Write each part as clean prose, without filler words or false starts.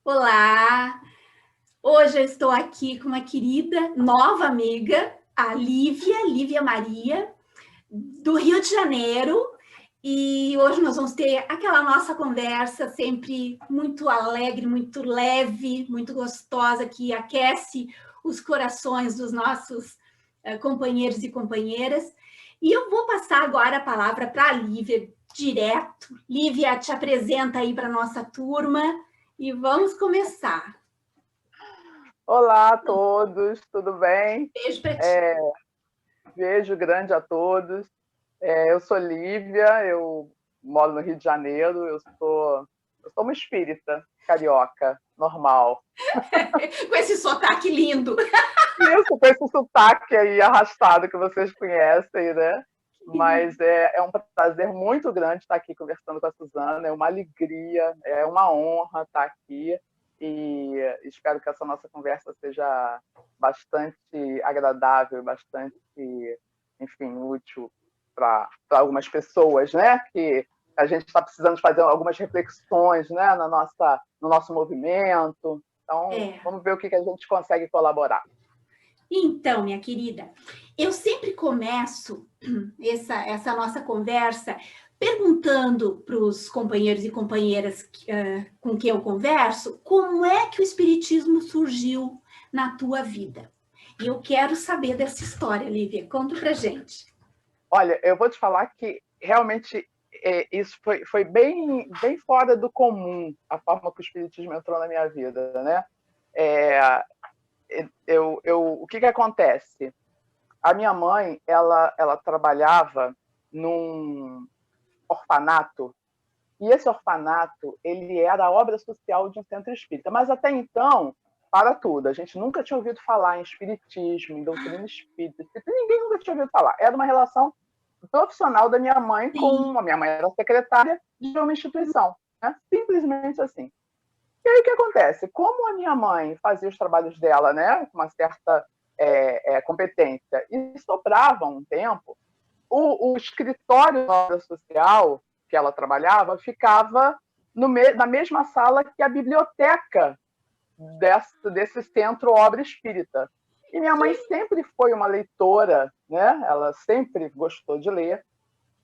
Olá! Hoje eu estou aqui com uma querida nova amiga, a Lívia Maria, do Rio de Janeiro. E hoje nós vamos ter aquela nossa conversa sempre muito alegre, muito leve, muito gostosa, que aquece os corações dos nossos companheiros e companheiras. E eu vou passar agora a palavra para a Lívia direto. Lívia, te apresenta aí para a nossa turma e vamos começar. Olá a todos, tudo bem? Beijo para ti. Beijo grande a todos. Eu sou Lívia, eu moro no Rio de Janeiro, eu sou uma espírita carioca, normal. Com esse sotaque lindo. Isso, com esse sotaque aí arrastado que vocês conhecem, né? Mas é um prazer muito grande estar aqui conversando com a Suzana, é uma alegria, é uma honra estar aqui e espero que essa nossa conversa seja bastante agradável, bastante, enfim, útil para algumas pessoas, né? Que a gente está precisando fazer algumas reflexões, né? No nosso movimento. Então, vamos ver o que a gente consegue colaborar. Então, minha querida, eu sempre começo essa nossa conversa perguntando para os companheiros e companheiras com quem eu converso como é que o Espiritismo surgiu na tua vida. E eu quero saber dessa história, Lívia. Conta pra gente. Olha, eu vou te falar que realmente isso foi bem, bem fora do comum, a forma que o Espiritismo entrou na minha vida, né? É, o que acontece? A minha mãe, ela trabalhava num orfanato, e esse orfanato, ele era a obra social de um centro espírita. Mas até então, para tudo, a gente nunca tinha ouvido falar em espiritismo, em doutrina espírita, ninguém nunca tinha ouvido falar. Era uma relação profissional da minha mãe com... A minha mãe era secretária de uma instituição, né? Simplesmente assim. E aí o que acontece? Como a minha mãe fazia os trabalhos dela, né, com uma certa competência, e sobrava um tempo, o escritório da obra social que ela trabalhava ficava na mesma sala que a biblioteca desse centro obra espírita. E minha mãe sempre foi uma leitora, né? Ela sempre gostou de ler.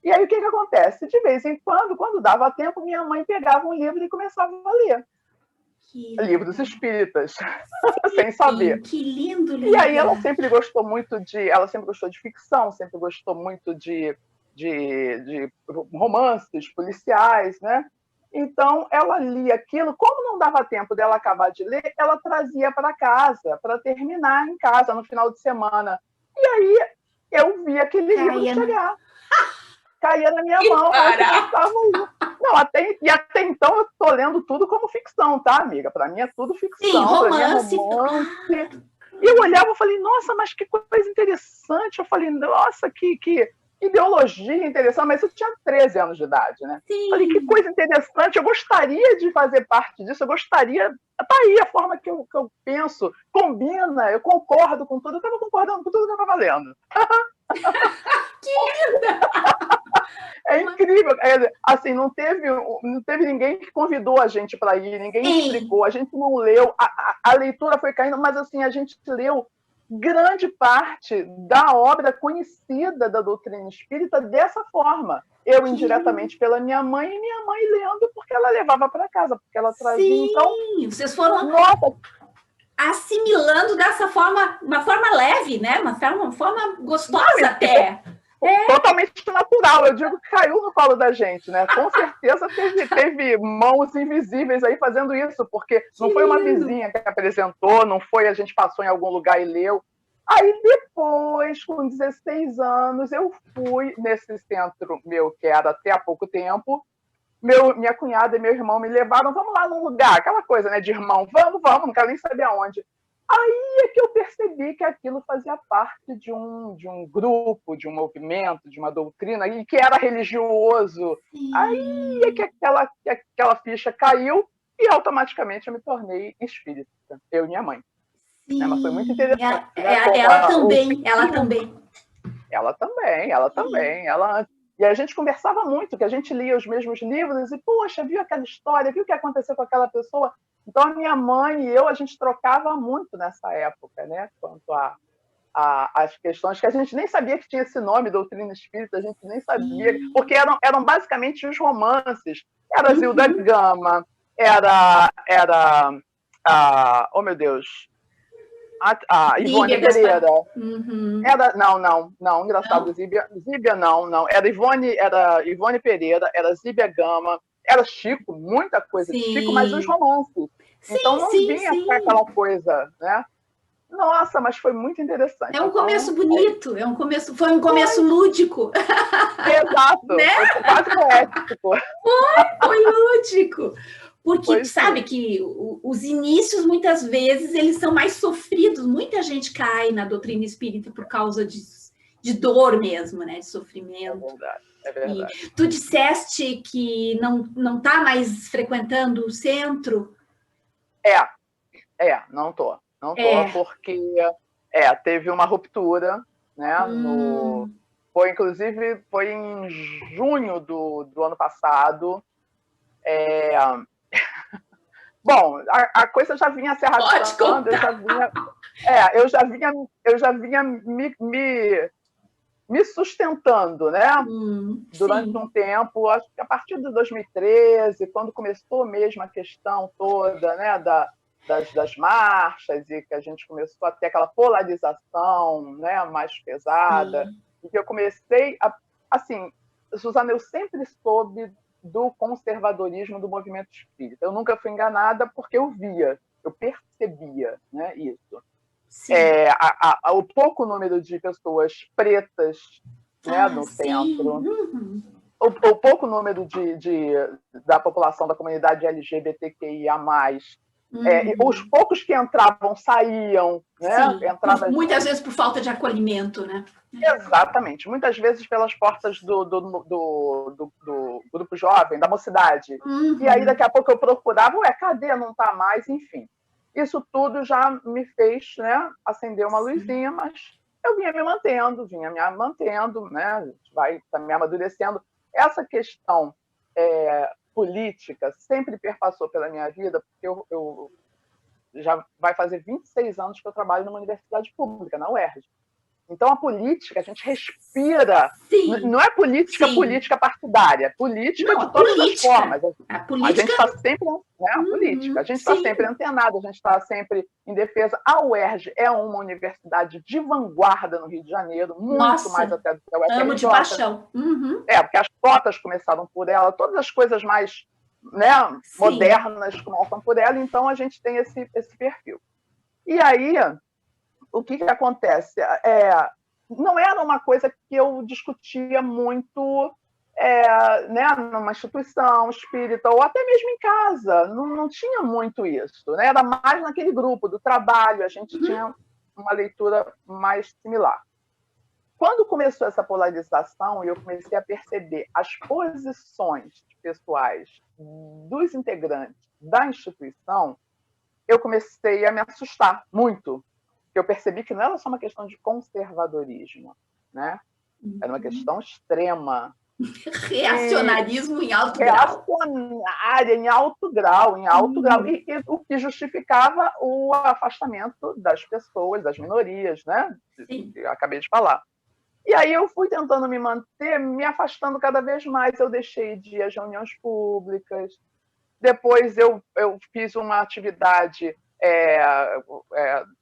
E aí o que acontece? De vez em quando dava tempo, minha mãe pegava um livro e começava a ler. Livros espíritas, sem saber. Que lindo, E aí Lívia. ela sempre gostou de ficção, sempre gostou muito de romances policiais, né? Então, ela lia aquilo. Como não dava tempo dela acabar de ler, ela trazia para casa, para terminar em casa, no final de semana. E aí, eu vi aquele livro chegar. Caía na minha mão, aí começava a ler. Não, até então, eu estou lendo tudo como ficção, tá, amiga? Para mim é tudo ficção. Sim, romance. E eu olhava e falei, nossa, mas que coisa interessante. Eu falei, nossa, que ideologia interessante. Mas eu tinha 13 anos de idade, né? Sim. Falei, que coisa interessante. Eu gostaria de fazer parte disso. Eu gostaria... Tá aí a forma que eu penso. Combina, eu concordo com tudo. Eu estava concordando com tudo que eu estava lendo. Que linda! É incrível. Assim, não teve ninguém que convidou a gente para ir, ninguém explicou, a gente não leu, a leitura foi caindo, mas assim, a gente leu grande parte da obra conhecida da doutrina espírita dessa forma. Eu indiretamente pela minha mãe, e minha mãe lendo porque ela levava para casa, porque ela trazia. Sim, então, vocês foram nossa, assimilando dessa forma, uma forma leve, né? Uma forma gostosa até. Totalmente natural, eu digo que caiu no colo da gente, né? Com certeza teve mãos invisíveis aí fazendo isso, porque não foi uma vizinha que apresentou, não foi a gente passou em algum lugar e leu. Aí depois, com 16 anos, eu fui nesse centro meu, que era até há pouco tempo, minha cunhada e meu irmão me levaram, vamos lá num lugar, aquela coisa, né, de irmão, vamos, não quero nem saber aonde. Aí é que eu percebi que aquilo fazia parte de um grupo, de um movimento, de uma doutrina, e que era religioso. Sim. Aí é que aquela ficha caiu e automaticamente eu me tornei espírita, eu e minha mãe. Sim. Mas foi muito interessante. Ela também. E a gente conversava muito, que a gente lia os mesmos livros e, poxa, viu aquela história, viu o que aconteceu com aquela pessoa? Então, a minha mãe e eu, a gente trocava muito nessa época, né? Quanto as questões que a gente nem sabia que tinha esse nome, doutrina espírita, a gente nem sabia, porque eram basicamente os romances. Era Zilda Gama, era oh meu Deus, a Ivone Pereira. Não, engraçado, Zíbia não. Era Ivone Pereira, era Zíbia Gama, era Chico, muita coisa de Chico, mas os romances. Então não vinha aquela coisa, né? Nossa, mas foi muito interessante. É um começo bonito, foi um começo lúdico. Exato, né? Foi quase poético. Foi lúdico. Porque sabe que os inícios, muitas vezes, eles são mais sofridos. Muita gente cai na doutrina espírita por causa de dor mesmo, né? De sofrimento. É verdade. E tu disseste que não está mais frequentando o centro? Não tô, porque teve uma ruptura, né? Foi em junho do ano passado. Bom, a coisa já vinha se arrastando, eu já vinha me sustentando, né? Durante um tempo, acho que a partir de 2013, quando começou mesmo a questão toda, né, das marchas, e que a gente começou a ter aquela polarização, né, mais pesada, e que eu comecei assim, Suzana, eu sempre soube do conservadorismo do movimento espírita. Eu nunca fui enganada porque eu via, eu percebia, né, isso. O pouco número de pessoas pretas, né, no centro, o pouco número da população da comunidade LGBTQIA+, os poucos que entravam saíram, né? Muitas vezes por falta de acolhimento, né? Exatamente, muitas vezes pelas portas do grupo jovem, da mocidade. E aí daqui a pouco eu procurava, cadê? Não está mais, enfim. Isso tudo já me fez, né, acender uma luzinha, mas eu vinha me mantendo, né? A gente vai me amadurecendo. Essa questão política sempre perpassou pela minha vida, porque eu já vai fazer 26 anos que eu trabalho numa universidade pública, na UERJ. Então, a política, a gente respira. Não é política partidária, política de todas as formas. A gente está sempre, né, política. A gente está sempre antenado, a gente está sempre em defesa. A UERJ é uma universidade de vanguarda no Rio de Janeiro, muito mais até do que a UFRJ. Amo de paixão. Porque as cotas começaram por ela, todas as coisas mais, né, modernas começam por ela, então a gente tem esse perfil. E aí, o que acontece? Não era uma coisa que eu discutia muito, né, numa instituição espírita, ou até mesmo em casa. Não tinha muito isso, né? Era mais naquele grupo do trabalho, a gente tinha uma leitura mais similar. Quando começou essa polarização e eu comecei a perceber as posições pessoais dos integrantes da instituição, eu comecei a me assustar muito. Eu percebi que não era só uma questão de conservadorismo, né? Era uma questão extrema. Reacionarismo em alto grau. Reacionária em alto grau. E o que justificava o afastamento das pessoas, das minorias, né? Que eu acabei de falar. E aí eu fui tentando me manter, me afastando cada vez mais. Eu deixei de ir às reuniões públicas. Depois eu fiz uma atividade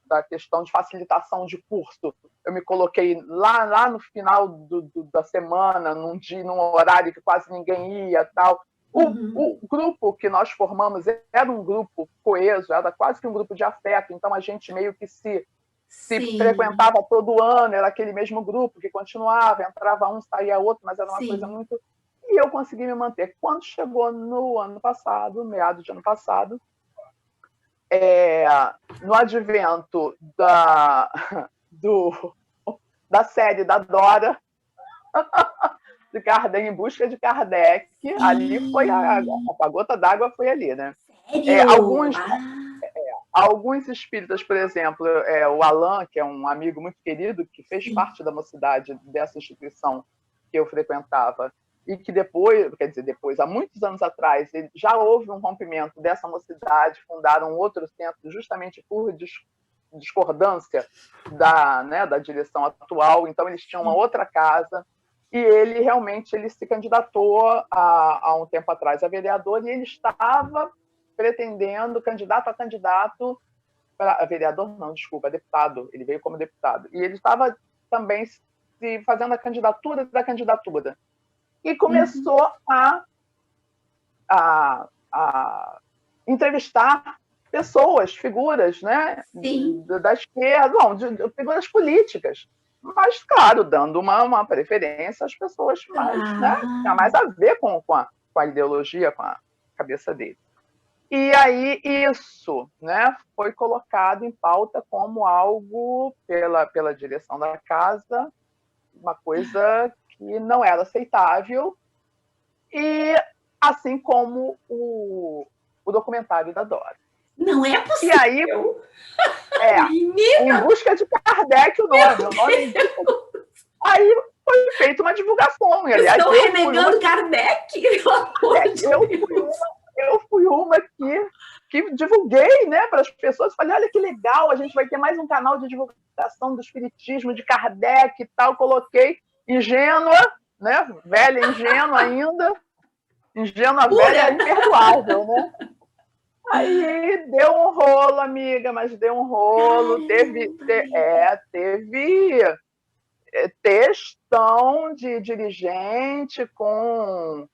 da questão de facilitação de curso. Eu me coloquei lá no final da semana, num horário que quase ninguém ia, tal. O grupo que nós formamos era um grupo coeso, era quase que um grupo de afeto, então a gente meio que se frequentava todo ano, era aquele mesmo grupo que continuava, entrava um, saía outro, mas era uma coisa muito... E eu consegui me manter. Quando chegou no ano passado, meados de ano passado, no advento da série da Dora, de Kardec, em busca de Kardec, ali foi a gota d'água, foi ali, né? Alguns espíritas, por exemplo, o Alain, que é um amigo muito querido, que fez parte da mocidade dessa instituição que eu frequentava, e que depois, quer dizer, depois, há muitos anos atrás, já houve um rompimento dessa mocidade, fundaram outro centro justamente por discordância da direção atual, então eles tinham uma outra casa, e ele realmente se candidatou há um tempo atrás a vereador, e ele estava pretendendo, candidato a candidato, vereador não, desculpa, deputado, ele veio como deputado, e ele estava também se fazendo a candidatura da candidatura, e começou a entrevistar pessoas, figuras, né, da esquerda, não, figuras políticas, mas, claro, dando uma preferência às pessoas mais, né, que tinha mais a ver com a ideologia, com a cabeça dele. E aí isso, né, foi colocado em pauta como algo, pela direção da casa, uma coisa que não era aceitável, e assim como o documentário da Dora. Não é possível. E aí, Em Busca de Kardec, o nome. Aí foi feita uma divulgação. E, aliás, estão renegando Kardec? Eu fui uma que divulguei, né, para as pessoas. Falei, olha que legal, a gente vai ter mais um canal de divulgação do espiritismo, de Kardec e tal. Coloquei ingênua, né, velha ingênua ainda. Ingênua velha é imperdoável, né? Aí deu um rolo, amiga, mas deu um rolo. Teve textão de dirigente com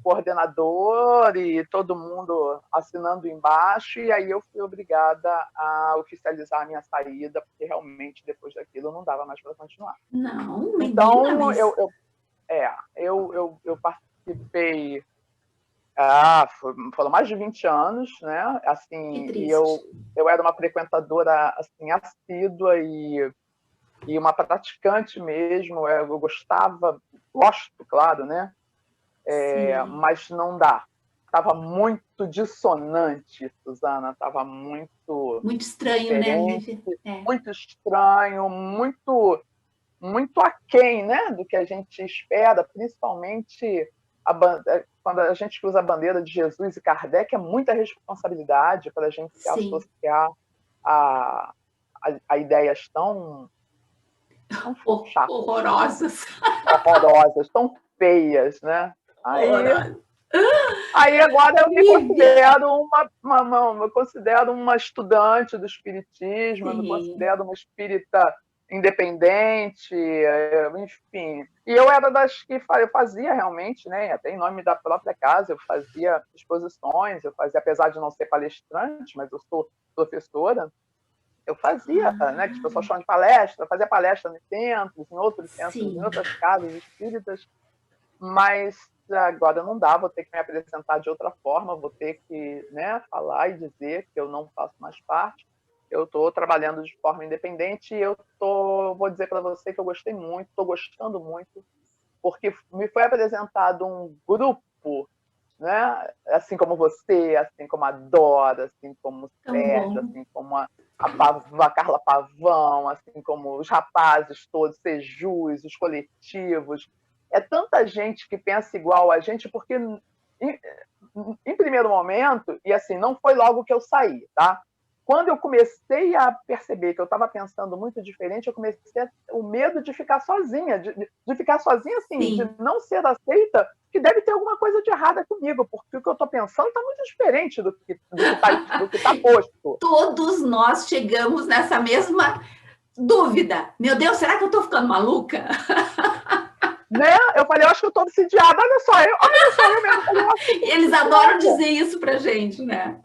coordenador e todo mundo assinando embaixo, e aí eu fui obrigada a oficializar a minha saída, porque realmente depois daquilo não dava mais para continuar. Não, então mas... eu participei, foram mais de 20 anos, né? Assim, e eu era uma frequentadora assim, assídua e uma praticante mesmo. Eu gosto, claro, né? Mas não dá. Estava muito dissonante, Suzana, estava muito estranho, diferente, né? Muito estranho, muito aquém, né, do que a gente espera, principalmente quando a gente usa a bandeira de Jesus e Kardec, é muita responsabilidade para a gente se associar a ideias tão horrorosas, tão feias, né? Aí agora eu me considero uma estudante do espiritismo, eu me considero uma espírita independente, enfim. E eu era das que eu fazia realmente, né, até em nome da própria casa, eu fazia exposições, apesar de não ser palestrante, mas eu sou professora, eu fazia, né, que as pessoas chamam de palestra, fazia palestra nos centros, em outros centros, em outras casas espíritas, mas agora não dá, vou ter que me apresentar de outra forma, vou ter que, né, falar e dizer que eu não faço mais parte. Eu estou trabalhando de forma independente e vou dizer para você que eu gostei muito, estou gostando muito, porque me foi apresentado um grupo, né, assim como você, assim como a Dora, assim como o Sérgio, assim como a Carla Pavão, assim como os rapazes todos, Sejus, os coletivos. É tanta gente que pensa igual a gente, porque em primeiro momento, e assim, não foi logo que eu saí, tá? Quando eu comecei a perceber que eu estava pensando muito diferente, eu comecei o medo de ficar sozinha, de ficar sozinha, assim, de não ser aceita, que deve ter alguma coisa de errada comigo, porque o que eu estou pensando está muito diferente do que está posto. Todos nós chegamos nessa mesma dúvida. Meu Deus, será que eu estou ficando maluca? Né? Eu falei, eu acho que eu estou obsidiada, olha só eu mesmo. Eles adoram dizer isso pra gente, né?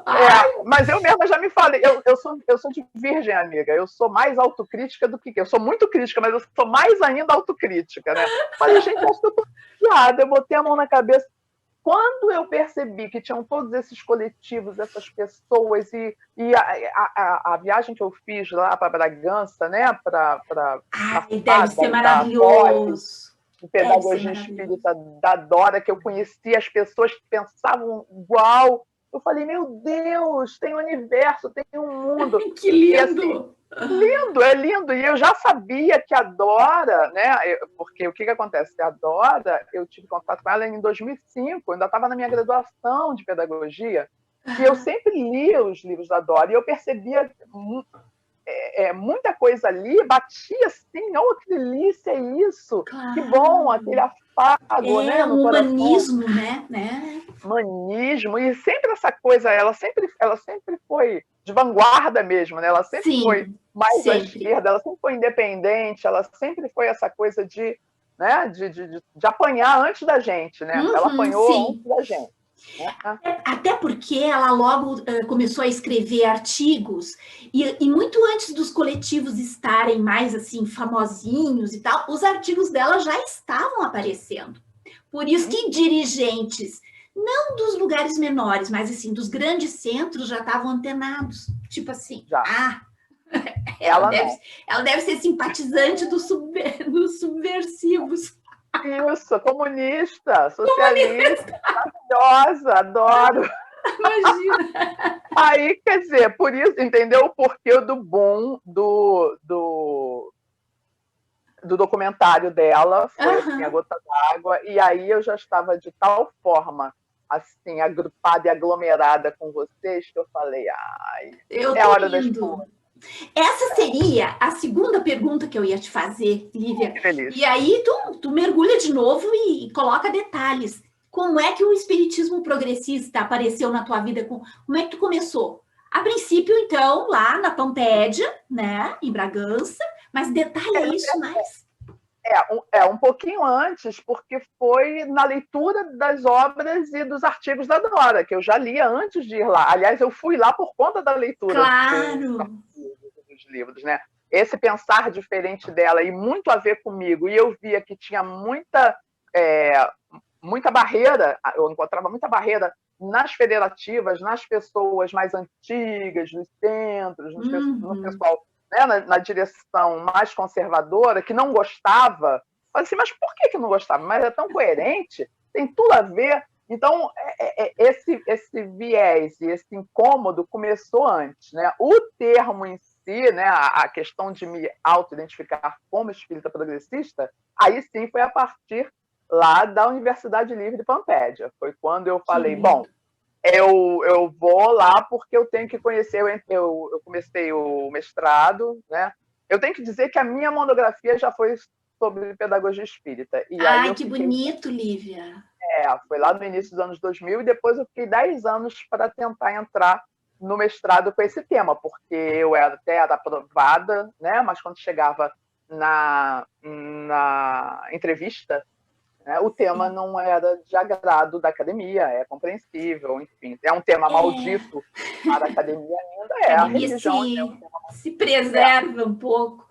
Mas eu mesma já me falei, eu sou de virgem, amiga, eu sou mais autocrítica do que eu sou muito crítica, mas eu sou mais ainda autocrítica, né? Falei, gente, acho que eu estou obsidiada, eu botei a mão na cabeça. Quando eu percebi que tinham todos esses coletivos, essas pessoas, e a viagem que eu fiz lá para Bragança, né? Deve ser maravilhoso. De pedagogia espírita da Dora, que eu conhecia as pessoas que pensavam igual. Eu falei, meu Deus, tem um universo, tem um mundo. Que lindo! E, assim, Lindo, é lindo. E eu já sabia que a Dora, né? Porque o que acontece? A Dora, eu tive contato com ela em 2005, eu ainda estava na minha graduação de pedagogia, e eu sempre lia os livros da Dora, e eu percebia muita coisa ali, batia assim, oh, que delícia é isso, Claro. que bom, aquele afago, né, no humanismo, coração. né? Humanismo, e sempre essa coisa, ela sempre foi de vanguarda mesmo, né? Ela sempre foi mais à esquerda, ela sempre foi independente, ela sempre foi essa coisa de, né, de apanhar antes da gente, né? Ela apanhou antes da gente. Até porque ela logo começou a escrever artigos e muito antes dos coletivos estarem mais assim famosinhos e tal, os artigos dela já estavam aparecendo. Por isso que dirigentes, não dos lugares menores, mas assim dos grandes centros já estavam antenados. Tipo assim, já. Ela deve ser simpatizante dos subversivos. Isso, comunista, socialista, maravilhosa, adoro. Imagina. Aí, quer dizer, por isso, entendeu o porquê do boom do documentário dela, foi assim, a gota d'água, e aí eu já estava de tal forma assim, agrupada e aglomerada com vocês, que eu falei, ai, é hora das coisas. Essa seria a segunda pergunta que eu ia te fazer, Lívia. Feliz. E aí tu mergulha de novo e coloca detalhes. Como é que o espiritismo progressista apareceu na tua vida? Como é que tu começou? A princípio, então, lá na Pampédia, né, em Bragança, mas detalha isso mais. Um pouquinho antes, porque foi na leitura das obras e dos artigos da Dora, que eu já lia antes de ir lá. Aliás, eu fui lá por conta da leitura dos livros, né? Esse pensar diferente dela e muito a ver comigo, e eu via que tinha muita barreira, eu encontrava muita barreira nas federativas, nas pessoas mais antigas, nos centros, no pessoal, né, na direção mais conservadora, que não gostava. Falei assim, mas por que não gostava? Mas é tão coerente, tem tudo a ver. Então, esse viés e esse incômodo começou antes. Né? O termo em si, né, a questão de me auto-identificar como espírita progressista, aí sim foi a partir lá da Universidade Livre de Pampédia. Foi quando eu falei, bom, eu vou lá porque eu tenho que conhecer, eu comecei o mestrado, né? Eu tenho que dizer que a minha monografia já foi sobre pedagogia espírita. E aí que bonito, Lívia. Foi lá no início dos anos 2000 e depois eu fiquei 10 anos para tentar entrar no mestrado com esse tema, porque eu até era aprovada, né? Mas quando chegava na entrevista, o tema não era de agrado da academia, é compreensível, enfim. É um tema maldito para a academia ainda, a religião se preserva um pouco.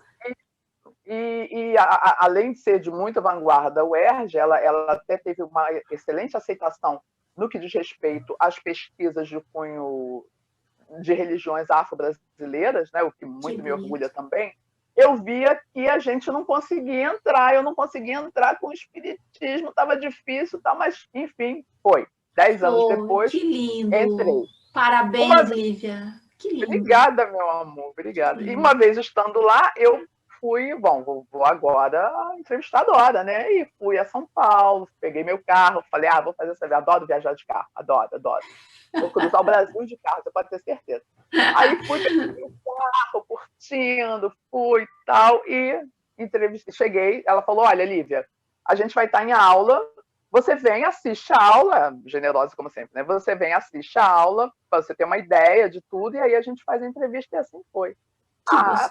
E além de ser de muita vanguarda, o UERJ, ela até teve uma excelente aceitação no que diz respeito às pesquisas de cunho de religiões afro-brasileiras, né, o que muito me orgulha também. Eu via que a gente não conseguia entrar, eu não conseguia entrar com o espiritismo, estava difícil, mas enfim, foi. 10 anos depois, que lindo. Entrei. Parabéns, Lívia. Que lindo. Obrigada, meu amor, obrigada. E uma vez estando lá, eu fui, vou agora entrevistar a Dora, né? E fui a São Paulo, peguei meu carro, falei, vou fazer essa viagem, adoro viajar de carro, adoro. Vou cruzar o Brasil de carro, você pode ter certeza. Aí fui com o carro, curtindo, fui e tal, e entrevistei, cheguei, ela falou, olha, Lívia, a gente vai estar em aula, você vem, assiste a aula, generosa como sempre, né? Você vem, assiste a aula, para você ter uma ideia de tudo, e aí a gente faz a entrevista, e assim foi. A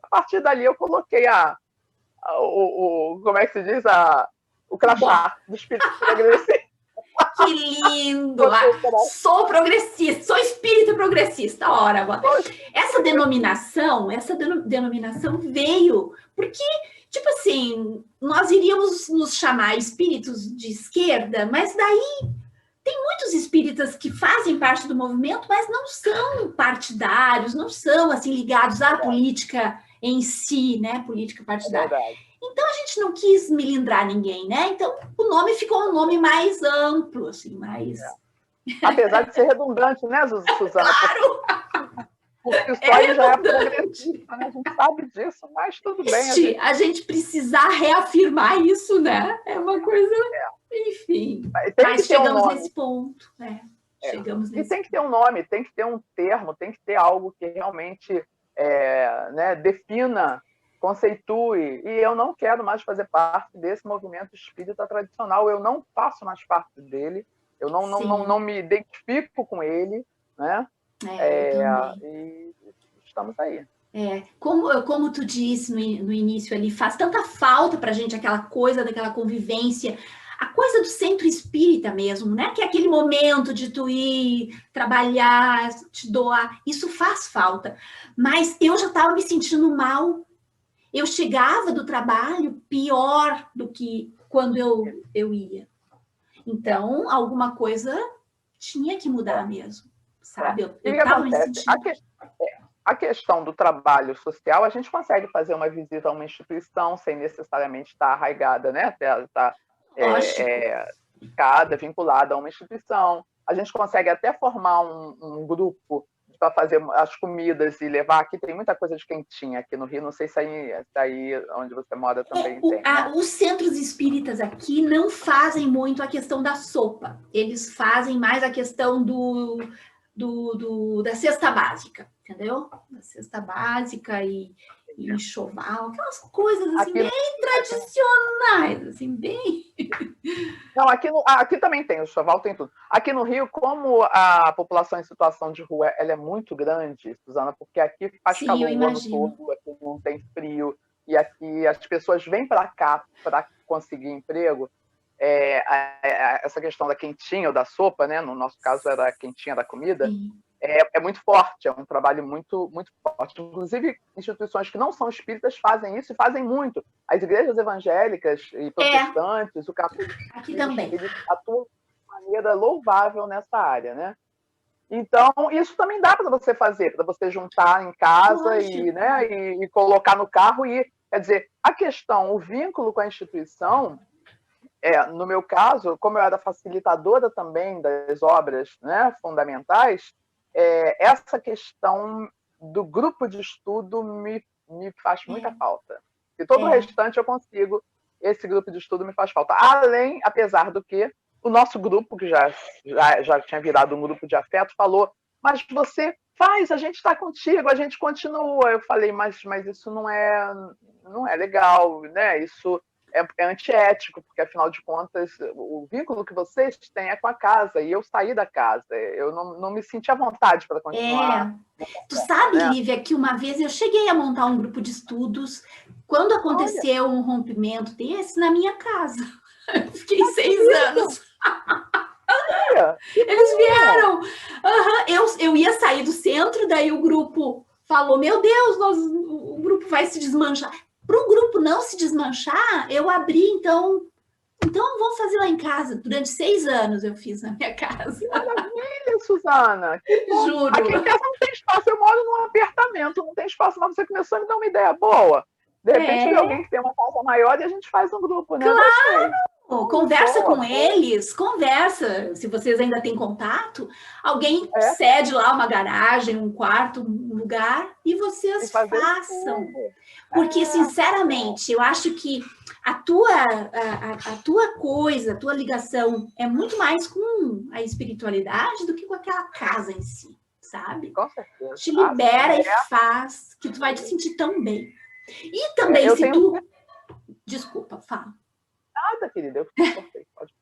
partir dali eu coloquei como é que se diz? O crachá do espírito progressista. Que lindo! Sou progressista, sou espírito progressista. Ora, essa denominação veio porque, tipo assim, nós iríamos nos chamar espíritos de esquerda, mas daí tem muitos espíritas que fazem parte do movimento, mas não são partidários, não são assim ligados à política em si, né? Política partidária. Então a gente não quis melindrar ninguém, né? Então o nome ficou um nome mais amplo, assim, mais. Apesar de ser redundante, né, Suzana? Claro! por si só ele já é progressista, né? A gente sabe disso, mas tudo bem. A gente precisar reafirmar isso, né? É uma coisa... Enfim, mas chegamos nesse ponto. Chegamos nesse e tem que ter um nome, tem que ter um termo, tem que ter algo que realmente né, defina, conceitue. E eu não quero mais fazer parte desse movimento espírita tradicional, eu não faço mais parte dele, eu não me identifico com ele, né? E estamos aí. Como tu disse no início ali, faz tanta falta para a gente aquela coisa daquela convivência, a coisa do centro espírita mesmo, né? Que é aquele momento de tu ir trabalhar, te doar, isso faz falta. Mas eu já estava me sentindo mal. Eu chegava do trabalho pior do que quando eu ia. Então, alguma coisa tinha que mudar mesmo, sabe? Eu estava me sentindo... A questão do trabalho social, a gente consegue fazer uma visita a uma instituição sem necessariamente estar arraigada, né? Estar vinculada a uma instituição. A gente consegue até formar um grupo para fazer as comidas e levar. Aqui tem muita coisa de quentinha aqui no Rio, não sei se aí onde você mora também tem. Né? Os centros espíritas aqui não fazem muito a questão da sopa, eles fazem mais a questão da cesta básica, entendeu? Da cesta básica e enxoval, aquelas coisas assim, aqui, bem tradicionais, assim, bem... Não, aqui também tem, o enxoval tem tudo. Aqui no Rio, como a população em situação de rua ela é muito grande, Suzana, porque aqui faz calor o ano todo, aqui não tem frio, e aqui as pessoas vêm para cá para conseguir emprego, essa questão da quentinha ou da sopa, né? No nosso caso era a quentinha da comida, é muito forte, é um trabalho muito, muito forte. Inclusive, instituições que não são espíritas fazem isso e fazem muito. As igrejas evangélicas e protestantes, o católico, eles atuam de maneira louvável nessa área, né? Então, isso também dá para você fazer, para você juntar em casa e colocar no carro e, quer dizer, a questão, o vínculo com a instituição, no meu caso, como eu era facilitadora também das obras, né, fundamentais, essa questão do grupo de estudo me faz muita falta. E todo o restante eu consigo, esse grupo de estudo me faz falta. Apesar do que o nosso grupo, que já tinha virado um grupo de afeto, falou, mas você faz, a gente está contigo, a gente continua. Eu falei, mas isso não é legal, né? Isso é antiético, porque, afinal de contas, o vínculo que vocês têm é com a casa, e eu saí da casa, eu não me senti à vontade para continuar. Tu sabe, né? Lívia, que uma vez eu cheguei a montar um grupo de estudos, quando aconteceu um rompimento desse, na minha casa. Eu fiquei 6 anos. Eles vieram. Eu ia sair do centro, daí o grupo falou, meu Deus, o grupo vai se desmanchar. Para o grupo não se desmanchar, eu abri, então vamos fazer lá em casa. Durante 6 anos eu fiz na minha casa. Que maravilha, Suzana! Que bom. Juro. Aqui em casa não tem espaço, eu moro num apartamento, não tem espaço, mas você começou a me dar uma ideia boa. De repente, tem alguém que tem uma casa maior e a gente faz um grupo, né? Claro! Conversa com eles, conversa. Se vocês ainda têm contato, alguém cede lá uma garagem, um quarto, um lugar, e vocês façam. Porque, sinceramente, eu acho que a tua coisa, a tua ligação é muito mais com a espiritualidade do que com aquela casa em si, sabe? Com certeza. Te libera e faz, que tu vai te sentir tão bem. E também, Desculpa, fala. Nada, querida, eu cortei, pode.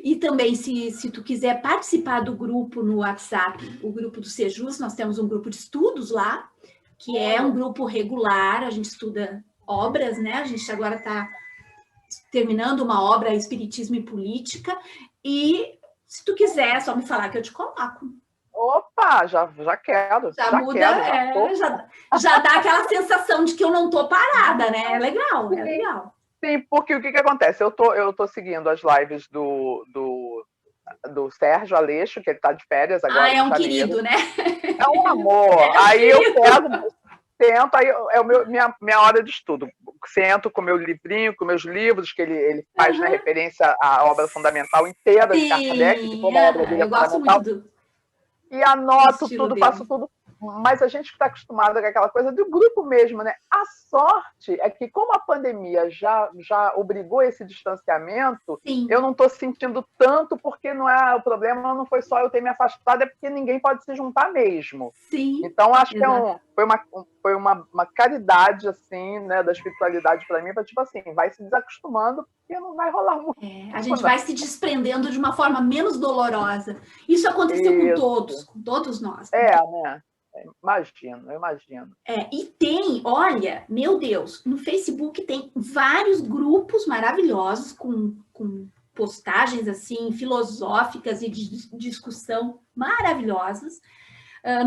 E também, se tu quiser participar do grupo no WhatsApp, o grupo do Sejus, nós temos um grupo de estudos lá, que é um grupo regular, a gente estuda obras, né? A gente agora está terminando uma obra Espiritismo e Política, e se tu quiser, é só me falar que eu te coloco. Opa, já quero. Já muda, já dá aquela sensação de que eu não tô parada, né? É legal. Sim, porque o que acontece? Eu tô seguindo as lives do Sérgio Aleixo, que ele está de férias agora. É um querido, né? É um amor. Aí eu sento, aí minha hora de estudo. Sento com meu livrinho, com meus livros, que ele faz referência à obra fundamental inteira de Kardec, de toda a obra dele eu gosto muito e anoto tudo, faço tudo mas a gente está acostumado com aquela coisa do grupo mesmo, né? A sorte é que, como a pandemia já obrigou esse distanciamento, Sim. eu não estou sentindo tanto, porque não é, o problema não foi só eu ter me afastado, é porque ninguém pode se juntar mesmo. Sim. Então, acho que Exato. foi uma caridade, assim, né, da espiritualidade para mim, para tipo assim, vai se desacostumando, porque não vai rolar muito. A gente vai se desprendendo de uma forma menos dolorosa. Isso aconteceu com todos nós. Né? Eu imagino. E tem, olha, meu Deus, no Facebook tem vários grupos maravilhosos com postagens assim filosóficas e de discussão maravilhosas.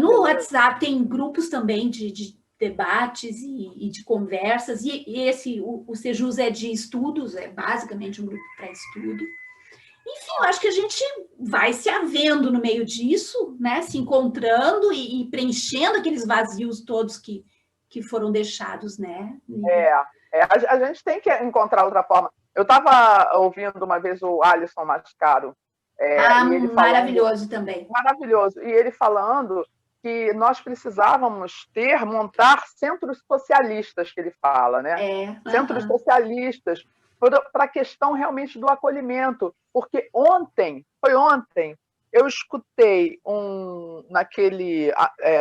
No WhatsApp tem grupos também de debates e de conversas, e esse, o Sejus é de estudos, é basicamente um grupo para estudo. Enfim, eu acho que a gente vai se havendo no meio disso, né? Se encontrando e preenchendo aqueles vazios todos que foram deixados, né? A gente tem que encontrar outra forma. Eu estava ouvindo uma vez o Alisson Mascaro. E ele maravilhoso também. Maravilhoso. E ele falando que nós precisávamos montar centros socialistas, que ele fala, né? Centros socialistas para a questão realmente do acolhimento. Porque foi ontem, eu escutei naquele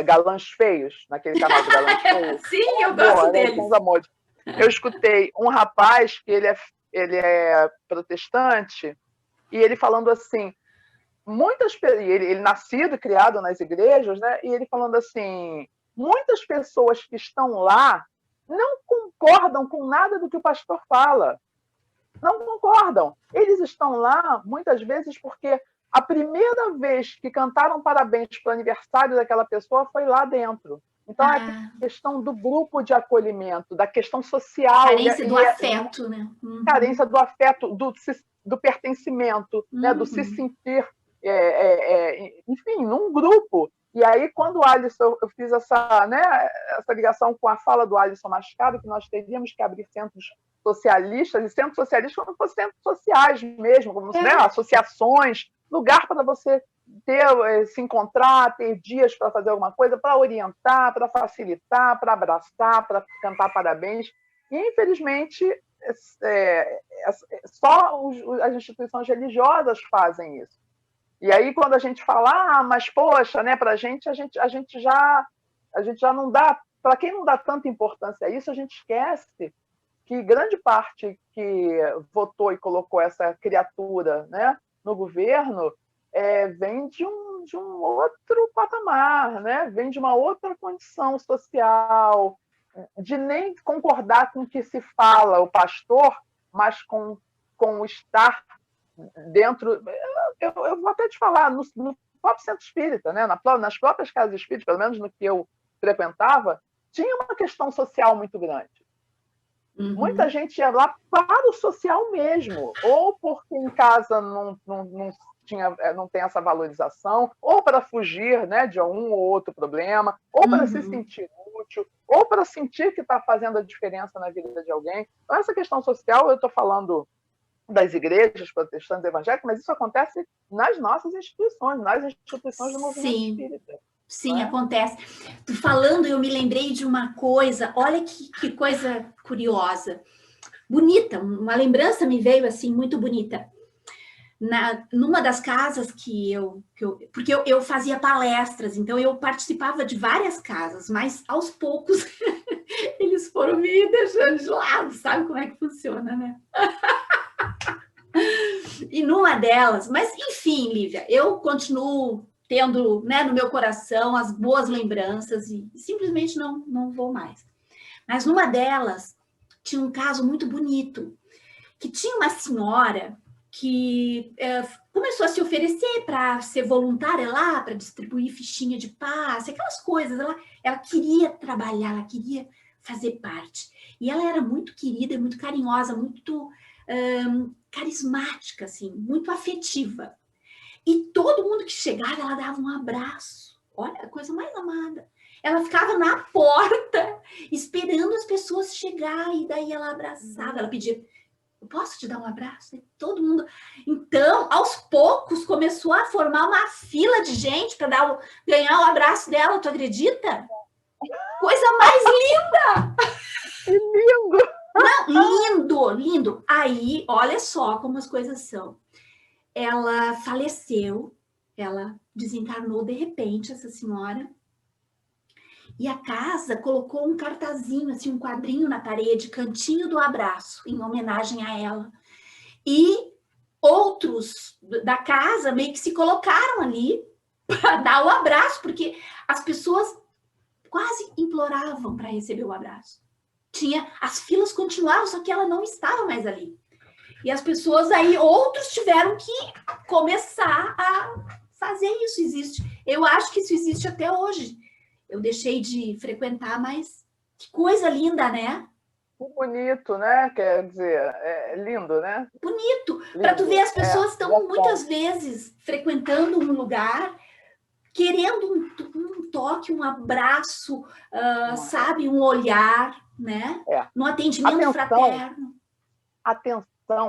Galãs Feios, naquele canal de Galãs Feios. Sim, eu gosto deles. Eu escutei um rapaz que ele é protestante, e ele falando assim, ele nascido e criado nas igrejas, né? E ele falando assim, muitas pessoas que estão lá não concordam com nada do que o pastor fala. Não concordam. Eles estão lá, muitas vezes, porque a primeira vez que cantaram parabéns para o aniversário daquela pessoa foi lá dentro. Então, é a questão do grupo de acolhimento, da questão social. Carência do afeto, né? Carência do afeto, do pertencimento, né? Do se sentir, enfim, num grupo. E aí, quando o Alisson, eu fiz essa ligação com a fala do Alisson Mascaro, que nós teríamos que abrir centros socialistas, e centros socialistas como fossem centros sociais mesmo, como associações, lugar para você se encontrar, ter dias para fazer alguma coisa, para orientar, para facilitar, para abraçar, para cantar parabéns. E, infelizmente, só as instituições religiosas fazem isso. E aí, quando a gente fala, mas poxa, né, para a gente já não dá, para quem não dá tanta importância a isso, a gente esquece que grande parte que votou e colocou essa criatura, né, no governo vem de um outro patamar, né? Vem de uma outra condição social, de nem concordar com o que se fala o pastor, mas com o estar dentro. Eu vou até te falar, no próprio centro espírita, né? Nas próprias casas espíritas, pelo menos no que eu frequentava, tinha uma questão social muito grande. Muita gente ia lá para o social mesmo, ou porque em casa não tem essa valorização, ou para fugir, né, de um ou outro problema, ou para se sentir útil, ou para sentir que está fazendo a diferença na vida de alguém. Então, essa questão social, eu estou falando das igrejas protestantes evangélicas, mas isso acontece nas nossas instituições, nas instituições do movimento espírita. Sim, acontece. Tu falando, eu me lembrei de uma coisa, olha que coisa curiosa, bonita, uma lembrança me veio assim, muito bonita. Numa das casas porque eu fazia palestras, então eu participava de várias casas, mas aos poucos eles foram me deixando de lado, sabe como é que funciona, né? E numa delas, mas enfim, Lívia, eu continuo tendo, né, no meu coração as boas lembranças e simplesmente não vou mais. Mas numa delas tinha um caso muito bonito, que tinha uma senhora que começou a se oferecer para ser voluntária lá, para distribuir fichinha de passe, aquelas coisas. Ela queria trabalhar, ela queria fazer parte. E ela era muito querida, muito carinhosa, muito carismática, assim, muito afetiva. E todo mundo que chegava, ela dava um abraço. Olha, a coisa mais amada. Ela ficava na porta, esperando as pessoas chegarem, e daí ela abraçava, ela pedia, eu posso te dar um abraço? E todo mundo... Então, aos poucos, começou a formar uma fila de gente para ganhar o abraço dela, tu acredita? Coisa mais linda! Que lindo! Não, lindo, lindo. Aí, olha só como as coisas são. Ela faleceu, ela desencarnou de repente, essa senhora, e a casa colocou um cartazinho, assim, um quadrinho na parede, Cantinho do Abraço, em homenagem a ela. E outros da casa meio que se colocaram ali para dar o abraço, porque as pessoas quase imploravam para receber o abraço. As filas continuavam, só que ela não estava mais ali. E as pessoas aí, outros tiveram que começar a fazer isso. Existe. Eu acho que isso existe até hoje. Eu deixei de frequentar, mas que coisa linda, né? Bonito, né? Quer dizer, é lindo, né? Bonito. Para tu ver, as pessoas estão muitas vezes frequentando um lugar, querendo um toque, um abraço, sabe? Um olhar, né? No atendimento fraterno. Atenção,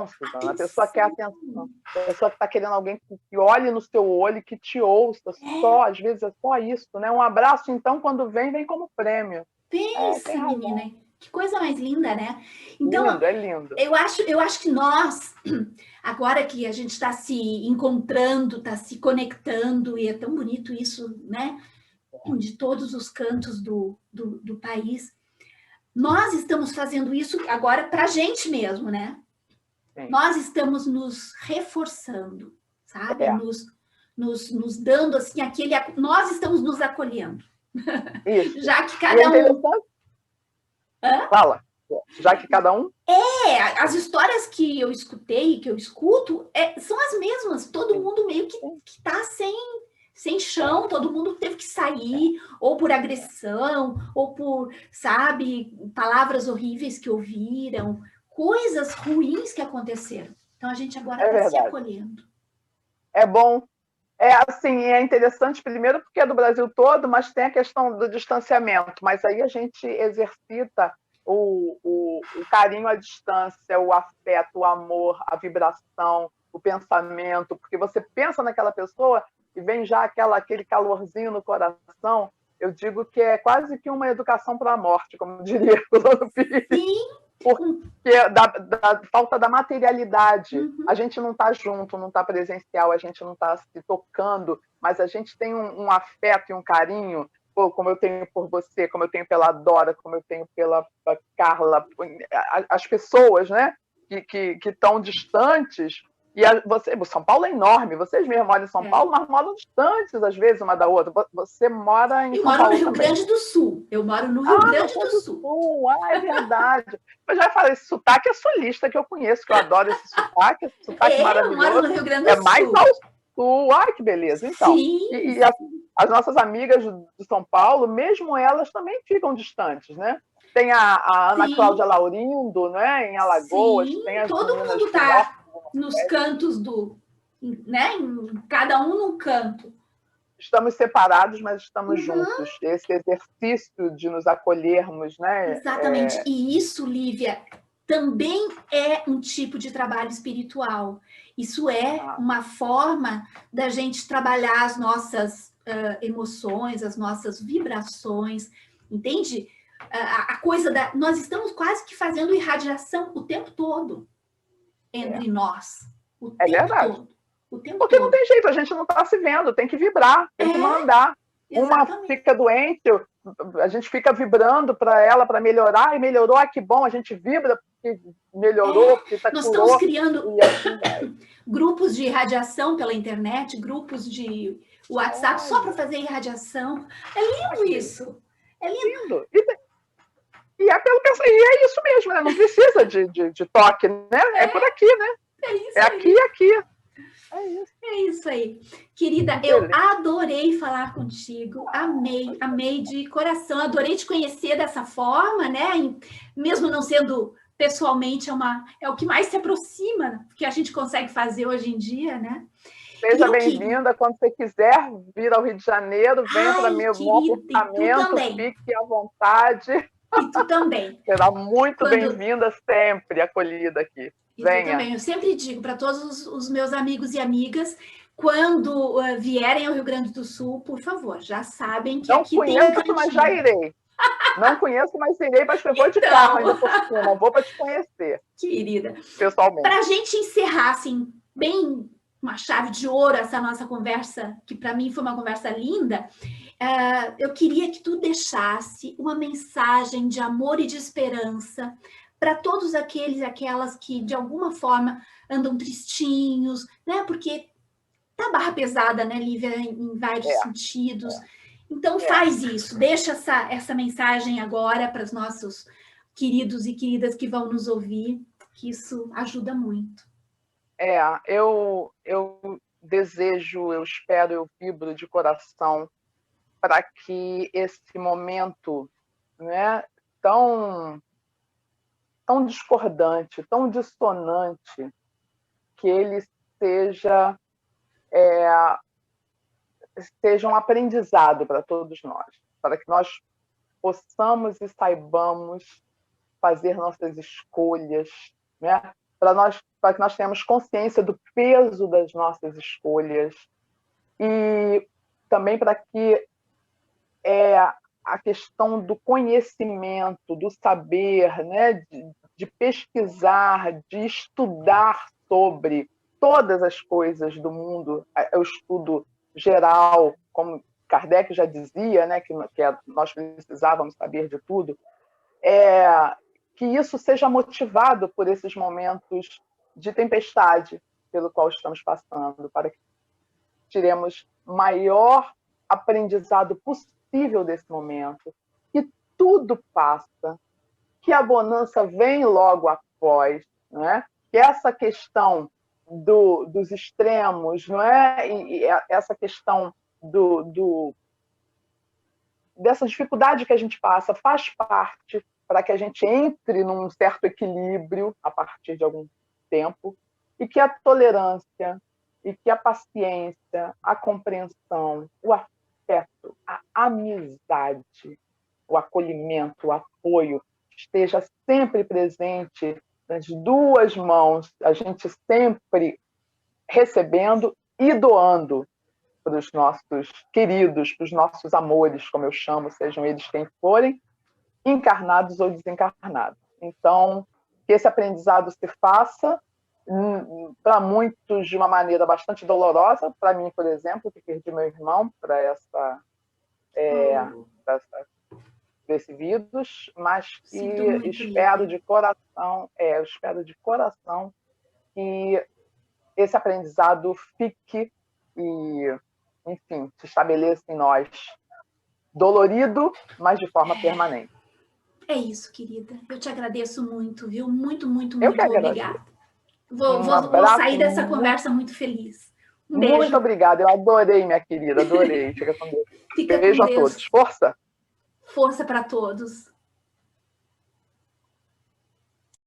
Suzana. A pessoa quer atenção. A pessoa que está querendo alguém que olhe no seu olho, que te ouça. Só, às vezes é só isso, né? Um abraço, então, quando vem como prêmio. Pensa, menina. Que coisa mais linda, né? Então, lindo, é lindo. Eu acho que nós, agora que a gente está se encontrando, está se conectando, e é tão bonito isso, né? De todos os cantos do país. Nós estamos fazendo isso agora para a gente mesmo, né? Sim. Nós estamos nos reforçando, sabe? Nos dando, assim, nós estamos nos acolhendo. Isso. Já que cada um... Fala. Já que cada um... as histórias que eu escutei, que eu escuto, são as mesmas. Todo mundo meio que está sem chão, todo mundo teve que sair, ou por agressão, ou por, sabe, palavras horríveis que ouviram, coisas ruins que aconteceram. Então, a gente agora está se acolhendo. É bom. Assim, é interessante, primeiro, porque é do Brasil todo, mas tem a questão do distanciamento. Mas aí a gente exercita o carinho à distância, o afeto, o amor, a vibração, o pensamento, porque você pensa naquela pessoa e vem já aquele calorzinho no coração. Eu digo que é quase que uma educação para a morte, como diria o Solano Pires. Sim. Porque da falta da materialidade, a gente não está junto, não está presencial, a gente não está se tocando, mas a gente tem um afeto e um carinho, como eu tenho por você, como eu tenho pela Dora, como eu tenho pela Carla, as pessoas, né, que estão distantes. E o São Paulo é enorme, vocês mesmos moram em São Paulo, mas moram distantes, às vezes, uma da outra. Você mora em São Paulo. Eu moro no Rio Grande do Sul. Eu moro no Rio Grande do Sul. É verdade. Eu já falei, esse sotaque é sulista, que eu conheço, que eu adoro esse sotaque maravilhoso. Eu moro no Rio Grande do Sul. É mais ao sul. Ai, que beleza. Então, sim. E as nossas amigas de São Paulo, mesmo elas também ficam distantes, né? Tem a Ana Cláudia Laurindo, né? Em Alagoas. Sim, tem as todo mundo está nos cantos né? Cada um num canto. Estamos separados, mas estamos juntos. Esse exercício de nos acolhermos, né? Exatamente. E isso, Lívia, também é um tipo de trabalho espiritual. Isso é uma forma da gente trabalhar as nossas emoções, as nossas vibrações, entende? A coisa nós estamos quase que fazendo irradiação o tempo todo entre nós. O tempo verdade. todo. O tempo Porque todo. não tem jeito, a gente não está se vendo, tem que vibrar, tem que mandar. Exatamente. Uma fica doente, a gente fica vibrando para ela, para melhorar, e melhorou, que bom, a gente vibra porque melhorou, porque nós estamos criando grupos de irradiação pela internet, grupos de WhatsApp só para fazer irradiação. É lindo isso. É lindo. E é isso mesmo, né? Não precisa de toque, né? É por aqui, né? É aqui e aqui. É isso aí. Querida, eu adorei falar contigo, amei de coração, adorei te conhecer dessa forma, né? Mesmo não sendo pessoalmente, é o que mais se aproxima que a gente consegue fazer hoje em dia, né? Seja bem-vinda, quando você quiser vir ao Rio de Janeiro, venha para meu apartamento, fique à vontade. E tu também. Será muito bem-vinda, sempre acolhida aqui. Também. Eu sempre digo para todos os meus amigos e amigas, quando vierem ao Rio Grande do Sul, por favor, já sabem que aqui tem um cantinho. Não conheço, mas já irei. Não conheço, mas irei, mas eu vou de carro ainda por cima. Vou para te conhecer. Querida. Pessoalmente. Para a gente encerrar, assim, bem uma chave de ouro essa nossa conversa, que para mim foi uma conversa linda, eu queria que tu deixasse uma mensagem de amor e de esperança para todos aqueles e aquelas que, de alguma forma, andam tristinhos, né? Porque tá barra pesada, né, Lívia, em vários sentidos. Então, faz isso. Deixa essa mensagem agora para os nossos queridos e queridas que vão nos ouvir, que isso ajuda muito. Eu desejo, eu espero, eu vibro de coração para que esse momento, né, tão discordante, tão dissonante, que ele seja um aprendizado para todos nós, para que nós possamos e saibamos fazer nossas escolhas, né? Para que nós tenhamos consciência do peso das nossas escolhas e também para que a questão do conhecimento, do saber, né? de pesquisar, de estudar sobre todas as coisas do mundo, o estudo geral, como Kardec já dizia, né? que nós precisávamos saber de tudo, que isso seja motivado por esses momentos de tempestade pelo qual estamos passando, para que tiremos maior aprendizado possível desse momento, que tudo passa, que a bonança vem logo após, não é? Que essa questão dos extremos, não é? E essa questão dessa dificuldade que a gente passa faz parte para que a gente entre num certo equilíbrio a partir de algum tempo, e que a tolerância, e que a paciência, a compreensão, o afeto, a amizade, o acolhimento, o apoio, esteja sempre presente nas duas mãos, a gente sempre recebendo e doando para os nossos queridos, para os nossos amores, como eu chamo, sejam eles quem forem, encarnados ou desencarnados. Então, que esse aprendizado se faça, para muitos de uma maneira bastante dolorosa, para mim, por exemplo, que perdi meu irmão para desse vírus, mas que espero de coração, eu espero de coração que esse aprendizado fique e, enfim, se estabeleça em nós, dolorido, mas de forma permanente. É isso, querida. Eu te agradeço muito, viu? Muito, muito, muito obrigada. Vou sair dessa conversa muito feliz. Um beijo. Muito obrigada. Eu adorei, minha querida. Adorei. Fica com Deus. Fica Beijo com Deus. A todos. Força. Força para todos.